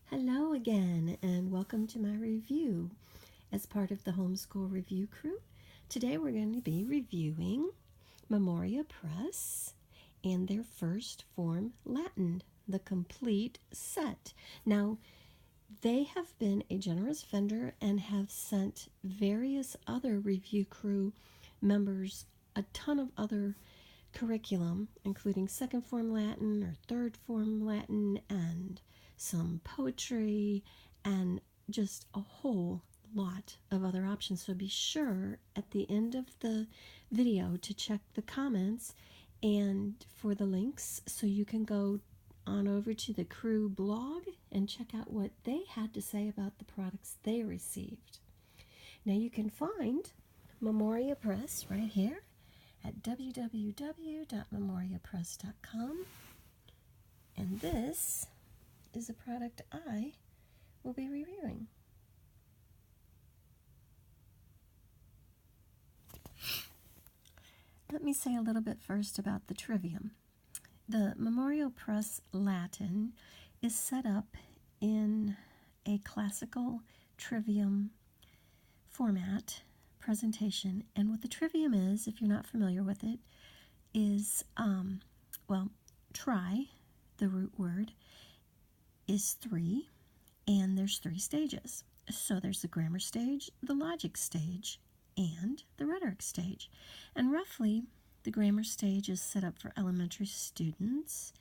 Hello again, and welcome to my review as part of the Homeschool Review Crew. Today we're going to be reviewing Memoria Press and their first form Latin, the complete set. Now, they have been a generous vendor and have sent various other review crew members a ton of other curriculum, including second form Latin or third form Latin and some poetry and just a whole lot of other options. So be sure at the end of the video to check the comments and for the links so you can go on over to the crew blog and check out what they had to say about the products they received. Now you can find Memoria Press right here at www.memoriapress.com, and this is a product I will be reviewing. Let me say a little bit first about the trivium. The Memoria Press Latin is set up in a classical trivium format presentation, and what the trivium is, if you're not familiar with it, is, try, the root word, is 3, and there's 3 stages. So there's the grammar stage, the logic stage, and the rhetoric stage. And roughly, the grammar stage is set up for elementary students,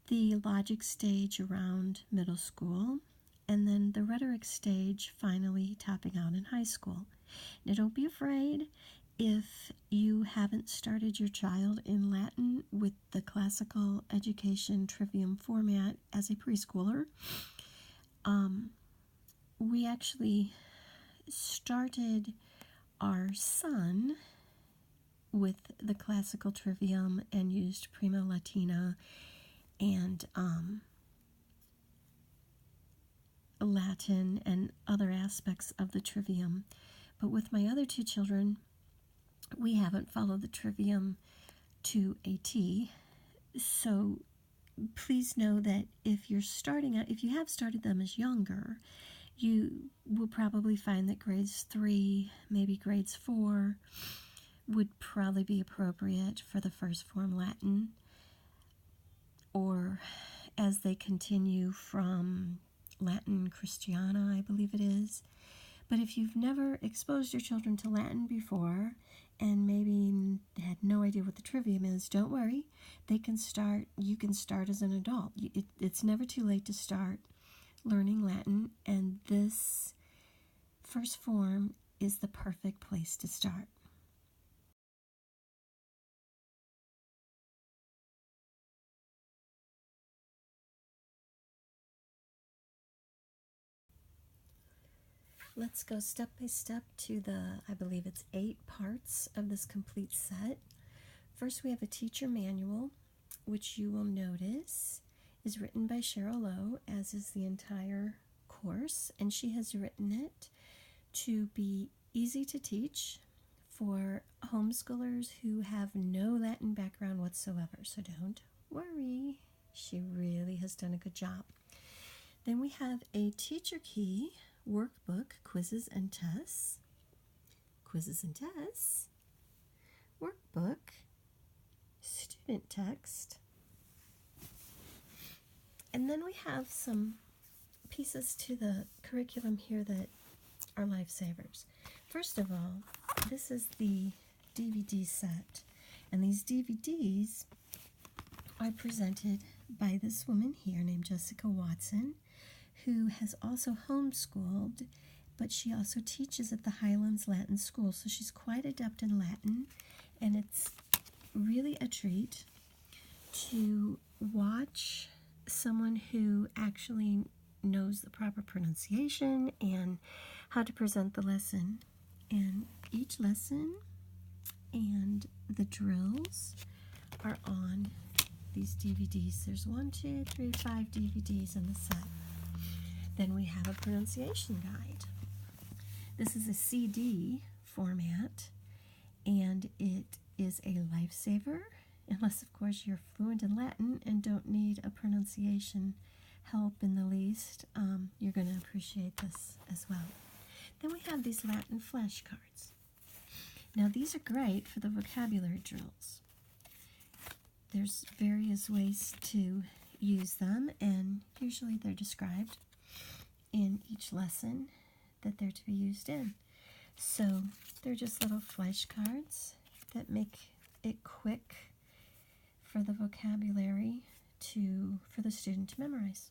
the logic stage around middle school, and then the rhetoric stage finally topping out in high school. Now don't be afraid if you haven't started your child in Latin with the classical education trivium format as a preschooler. We actually started our son with the classical trivium and used Prima, Latina, and Latin and other aspects of the trivium. But with my other 2 children, we haven't followed the trivium to a T. So please know that if you're starting out, if you have started them as younger, you will probably find that grades 3, maybe grades 4, would probably be appropriate for the first form Latin, or as they continue from Latin Christiana, I believe it is. But if you've never exposed your children to Latin before and maybe had no idea what the trivium is, don't worry. You can start as an adult. It's never too late to start learning Latin, and this first form is the perfect place to start. Let's go step by step to I believe it's 8 parts of this complete set. First, we have a teacher manual, which you will notice is written by Cheryl Lowe, as is the entire course, and she has written it to be easy to teach for homeschoolers who have no Latin background whatsoever. So don't worry, she really has done a good job. Then we have a teacher key workbook, quizzes and tests, workbook, student text, and then we have some pieces to the curriculum here that are lifesavers. First of all, this is the DVD set, and these DVDs are presented by this woman here named Jessica Watson, who has also homeschooled, but she also teaches at the Highlands Latin School, so she's quite adept in Latin, and it's really a treat to watch someone who actually knows the proper pronunciation and how to present the lesson. And each lesson and the drills are on these DVDs. There's 5 DVDs in the set. Then we have a pronunciation guide. This is a CD format, and it is a lifesaver, unless, of course, you're fluent in Latin and don't need a pronunciation help in the least, you're going to appreciate this as well. Then we have these Latin flashcards. Now these are great for the vocabulary drills. There's various ways to use them, and usually they're described in each lesson that they're to be used in. So they're just little flashcards that make it quick for the vocabulary for the student to memorize.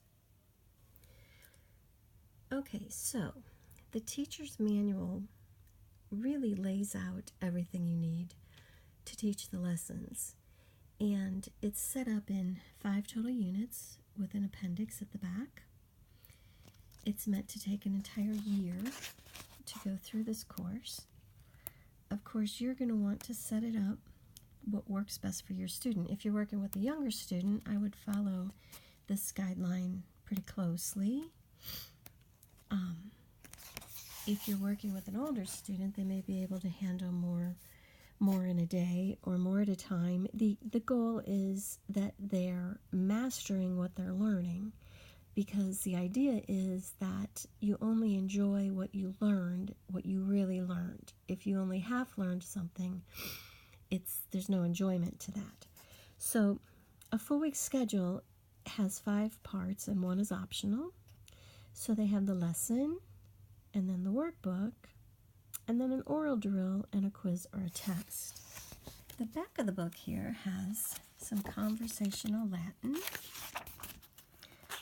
Okay, so the teacher's manual really lays out everything you need to teach the lessons, and it's set up in 5 total units with an appendix at the back. It's meant to take an entire year to go through this course. Of course, you're going to want to set it up what works best for your student. If you're working with a younger student, I would follow this guideline pretty closely. If you're working with an older student, they may be able to handle more in a day or more at a time. The goal is that they're mastering what they're learning, because the idea is that you only enjoy what you learned, what you really learned. If you only half learned something, there's no enjoyment to that. So a full week schedule has 5 parts and 1 is optional. So they have the lesson, and then the workbook, and then an oral drill and a quiz or a test. The back of the book here has some conversational Latin,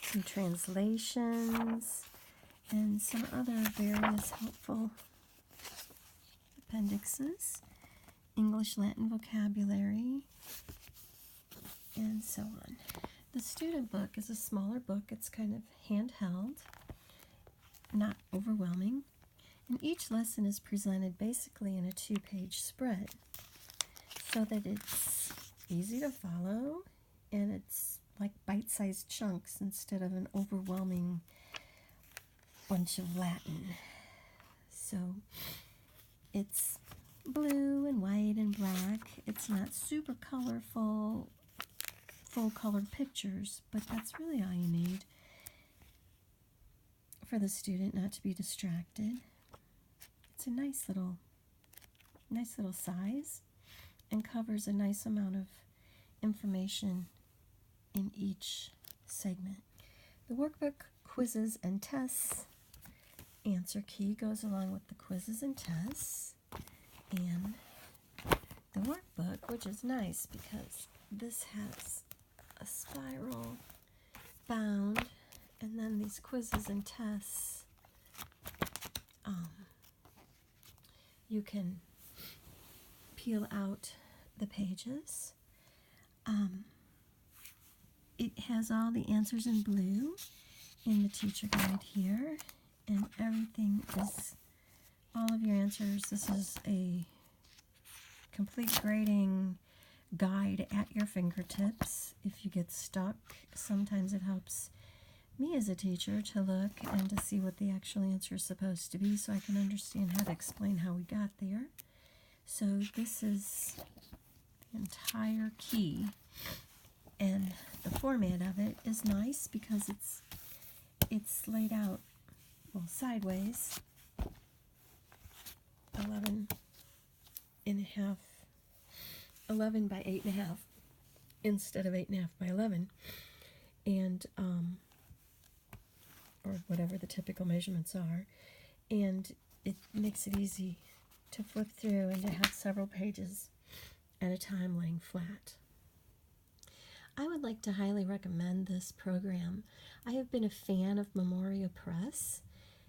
some translations, and some other various helpful appendixes, English, Latin vocabulary, and so on. The student book is a smaller book. It's kind of handheld, not overwhelming, and each lesson is presented basically in a 2-page spread so that it's easy to follow, and it's like bite-sized chunks instead of an overwhelming bunch of Latin. So it's blue and white and black. It's not super colorful, full-colored pictures, but that's really all you need for the student not to be distracted. It's a nice little size and covers a nice amount of information in each segment. The workbook, quizzes, and tests answer key goes along with the quizzes and tests, and the workbook, which is nice because this has a spiral bound, and then these quizzes and tests, you can peel out the pages. It has all the answers in blue in the teacher guide here, and everything is, all of your answers. This is a complete grading guide at your fingertips. If you get stuck, sometimes it helps me as a teacher to look and to see what the actual answer is supposed to be, so I can understand how to explain how we got there. So this is the entire key, and the format of it is nice because it's laid out, well, sideways, 11 by 8.5 instead of 8.5 by 11, and or whatever the typical measurements are, and it makes it easy to flip through and to have several pages at a time laying flat. I would like to highly recommend this program. I have been a fan of Memoria Press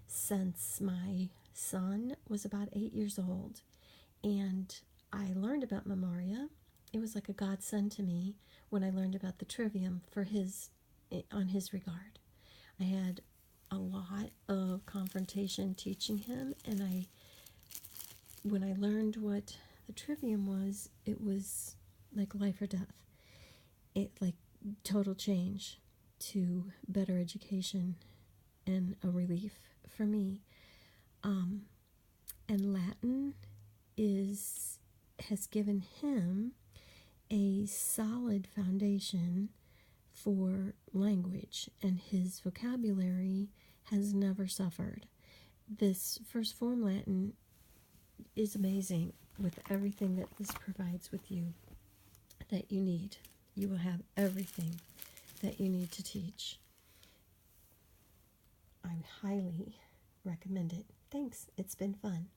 since my son was about 8 years old, and I learned about Memoria. It was like a godsend to me when I learned about the trivium on his regard. I had a lot of confrontation teaching him, and when I learned what the trivium was, it was like life or death. It like total change to better education and a relief for me. And Latin has given him a solid foundation for language, and his vocabulary has never suffered. This first form Latin is amazing with everything that this provides with you that you need. You will have everything that you need to teach. I highly recommend it. Thanks. It's been fun.